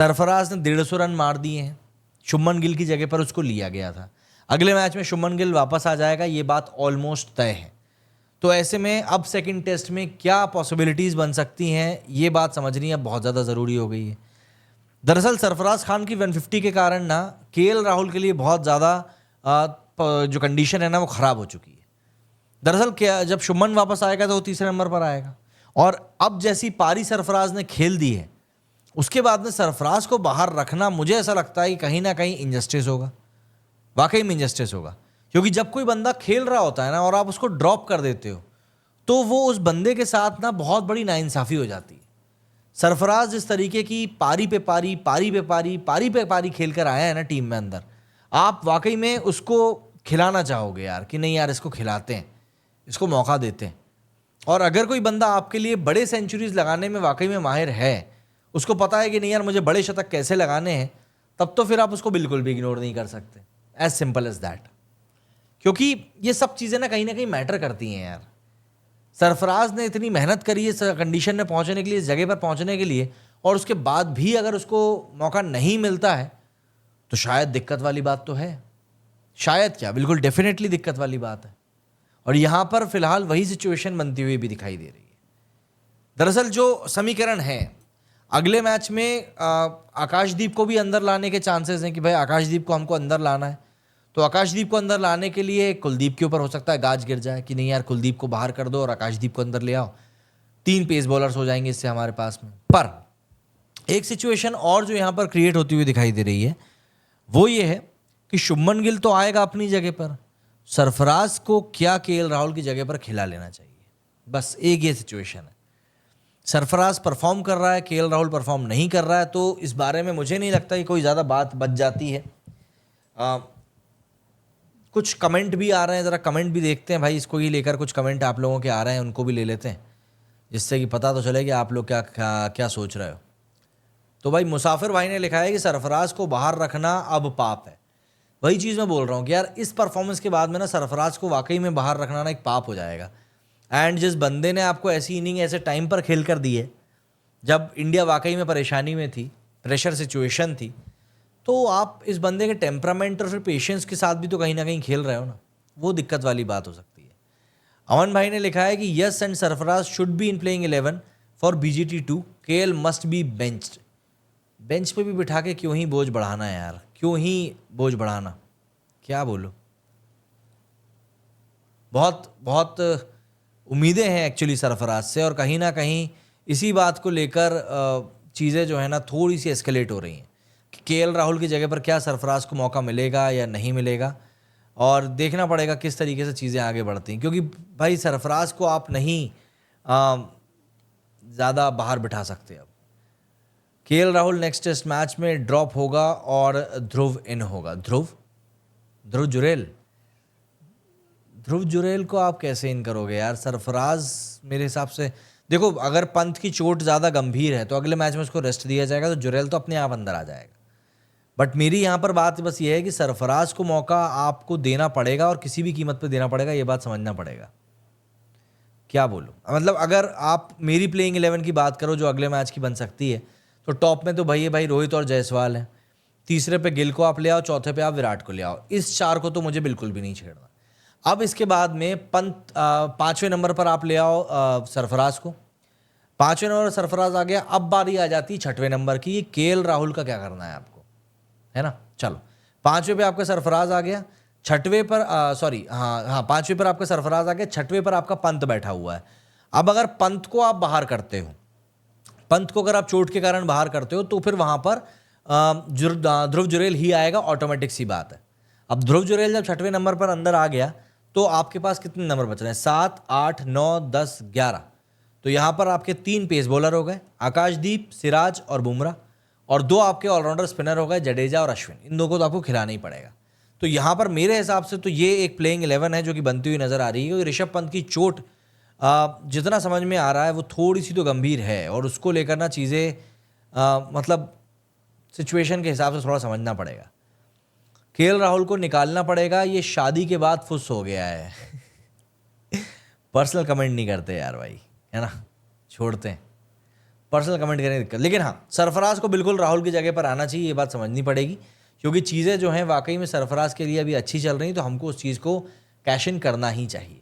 सरफराज ने 150 रन मार दिए हैं, शुभमन गिल की जगह पर उसको लिया गया था। अगले मैच में शुभमन गिल वापस आ जाएगा, ये बात ऑलमोस्ट तय है। तो ऐसे में अब सेकंड टेस्ट में क्या पॉसिबिलिटीज़ बन सकती हैं, ये बात समझनी अब बहुत ज़्यादा ज़रूरी हो गई है। दरअसल सरफराज खान की 150 के कारण ना केएल राहुल के लिए बहुत ज़्यादा जो कंडीशन है ना वो ख़राब हो चुकी है। दरअसल क्या, जब शुभमन वापस आएगा तो वो तीसरे नंबर पर आएगा, और अब जैसी पारी सरफराज ने खेल दी है उसके बाद में सरफराज को बाहर रखना मुझे ऐसा लगता है कि कहीं ना कहीं इंजस्टिस होगा, वाकई में इंजस्टिस होगा। क्योंकि जब कोई बंदा खेल रहा होता है ना और आप उसको ड्रॉप कर देते हो तो वो उस बंदे के साथ ना बहुत बड़ी नाइंसाफ़ी हो जाती है। सरफराज जिस तरीके की पारी पे पारी पारी पे पारी पारी पे पारी खेल कर आया है ना टीम में अंदर, आप वाकई में उसको खिलाना चाहोगे यार कि नहीं यार इसको खिलाते हैं, इसको मौका देते हैं। और अगर कोई बंदा आपके लिए बड़े सेंचुरीज लगाने में वाकई में माहिर है, उसको पता है कि नहीं यार मुझे बड़े शतक कैसे लगाने हैं, तब तो फिर आप उसको बिल्कुल भी इग्नोर नहीं कर सकते। As simple as that. क्योंकि ये सब चीज़ें ना कहीं मैटर करती हैं यार। सरफराज ने इतनी मेहनत करी है इस कंडीशन में पहुंचने के लिए, इस जगह पर पहुंचने के लिए, और उसके बाद भी अगर उसको मौका नहीं मिलता है तो शायद दिक्कत वाली बात तो है। शायद क्या, बिल्कुल डेफिनेटली दिक्कत वाली बात है। और यहां पर फिलहाल वही सिचुएशन बनती हुई भी दिखाई दे रही है। दरअसल जो समीकरण है, अगले मैच में आकाशदीप को भी अंदर लाने के चांसेस हैं कि भाई आकाशदीप को हमको अंदर लाना है। तो आकाशदीप को अंदर लाने के लिए कुलदीप के ऊपर हो सकता है गाज गिर जाए कि नहीं यार कुलदीप को बाहर कर दो और आकाशदीप को अंदर ले आओ, 3 पेस बॉलर्स हो जाएंगे इससे हमारे पास में। पर एक सिचुएशन और जो यहाँ पर क्रिएट होती हुई दिखाई दे रही है वो ये है कि शुभमन गिल तो आएगा अपनी जगह पर, सरफराज को क्या केएल राहुल की जगह पर खिला लेना चाहिए। बस एक ये सिचुएशन है। सरफराज परफॉर्म कर रहा है, केएल राहुल परफॉर्म नहीं कर रहा है, तो इस बारे में मुझे नहीं लगता कि कोई ज़्यादा बात बच जाती है। कुछ कमेंट भी आ रहे हैं, ज़रा कमेंट भी देखते हैं भाई, इसको ही लेकर कुछ कमेंट आप लोगों के आ रहे हैं, उनको भी ले लेते हैं जिससे कि पता तो चले कि आप लोग क्या सोच रहे हो। तो भाई मुसाफिर भाई ने लिखा है कि सरफराज को बाहर रखना अब पाप है। वही चीज़ मैं बोल रहा हूँ कि यार इस परफॉर्मेंस के बाद में ना सरफराज को वाकई में बाहर रखना ना एक पाप हो जाएगा। एंड जिस बंदे ने आपको ऐसी इनिंग ऐसे टाइम पर खेल कर दी है जब इंडिया वाकई में परेशानी में थी, प्रेशर सिचुएशन थी, तो आप इस बंदे के टेम्परामेंट और फिर पेशेंस के साथ भी तो कहीं ना कहीं खेल रहे हो ना, वो दिक्कत वाली बात हो सकती है। अमन भाई ने लिखा है कि yes and Sarfaraz should be in playing 11 for BGT2, KL must be benched. Bench पे भी बिठा के क्यों ही बोझ बढ़ाना है यार, क्यों ही बोझ बढ़ाना, क्या बोलो। बहुत बहुत उम्मीदें हैं एक्चुअली सरफराज से, और कहीं ना कहीं इसी बात को लेकर चीज़ें जो है ना थोड़ी सी एस्केलेट हो रही हैं कि केएल राहुल की जगह पर क्या सरफराज को मौका मिलेगा या नहीं मिलेगा, और देखना पड़ेगा किस तरीके से चीज़ें आगे बढ़ती हैं। क्योंकि भाई सरफराज को आप नहीं ज़्यादा बाहर बिठा सकते। अब KL Rahul next test match में ड्रॉप होगा और ध्रुव इन होगा। ध्रुव जुरेल को आप कैसे इन करोगे यार। सरफराज मेरे हिसाब से देखो, अगर पंत की चोट ज़्यादा गंभीर है तो अगले मैच में उसको रेस्ट दिया जाएगा, तो जुरेल तो अपने आप अंदर आ जाएगा। बट मेरी यहाँ पर बात बस ये है कि सरफराज को मौका आपको देना पड़ेगा और किसी भी कीमत पे देना पड़ेगा, ये बात समझना पड़ेगा। क्या बोलो, मतलब अगर आप मेरी प्लेइंग 11 की बात करो जो अगले मैच की बन सकती है, तो टॉप में तो भाई रोहित और जायसवाल है, तीसरे पे गिल को आप ले आओ, चौथे पे आप विराट को ले आओ। इस 4 को तो मुझे बिल्कुल भी नहीं छेड़ना। अब इसके बाद में पंत 5वें नंबर पर आप ले आओ सरफराज को, 5वें नंबर पर सरफराज आ गया। अब बारी आ जाती है 6वें नंबर की, ये केएल राहुल का क्या करना है आपको, है ना। चलो 5वें पे आपका सरफराज आ गया, 6वें पर 5वें पर आपका सरफराज आ गया, 6वें पर आपका पंत बैठा हुआ है। अब अगर पंत को आप बाहर करते हो, पंत को अगर आप चोट के कारण बाहर करते हो, तो फिर वहां पर ध्रुव जुरेल ही आएगा, ऑटोमेटिक सी बात है। अब ध्रुव जुरेल जब 6वें नंबर पर अंदर आ गया तो आपके पास कितने नंबर बच रहे हैं, 7, 8, 9, 10, 11। तो यहाँ पर आपके 3 पेस बॉलर हो गए, आकाशदीप, सिराज और बुमराह, और 2 आपके ऑलराउंडर स्पिनर हो गए, जडेजा और अश्विन। इन 2 को तो आपको खिलाना ही पड़ेगा। तो यहाँ पर मेरे हिसाब से तो ये एक प्लेइंग 11 है जो कि बनती हुई नजर आ रही है, क्योंकि ऋषभ पंत की चोट जितना समझ में आ रहा है वो थोड़ी सी तो गंभीर है, और उसको लेकर ना चीज़ें मतलब सिचुएशन के हिसाब से थोड़ा समझना पड़ेगा। केएल राहुल को निकालना पड़ेगा, ये शादी के बाद फुस हो गया है। पर्सनल कमेंट नहीं करते यार भाई, है ना, छोड़ते हैं। पर्सनल कमेंट करने की दिक्कत। लेकिन हाँ, सरफराज को बिल्कुल राहुल की जगह पर आना चाहिए, ये बात समझनी पड़ेगी, क्योंकि चीज़ें जो हैं वाकई में सरफराज के लिए अभी अच्छी चल रही, तो हमको उस चीज़ को कैश इन करना ही चाहिए।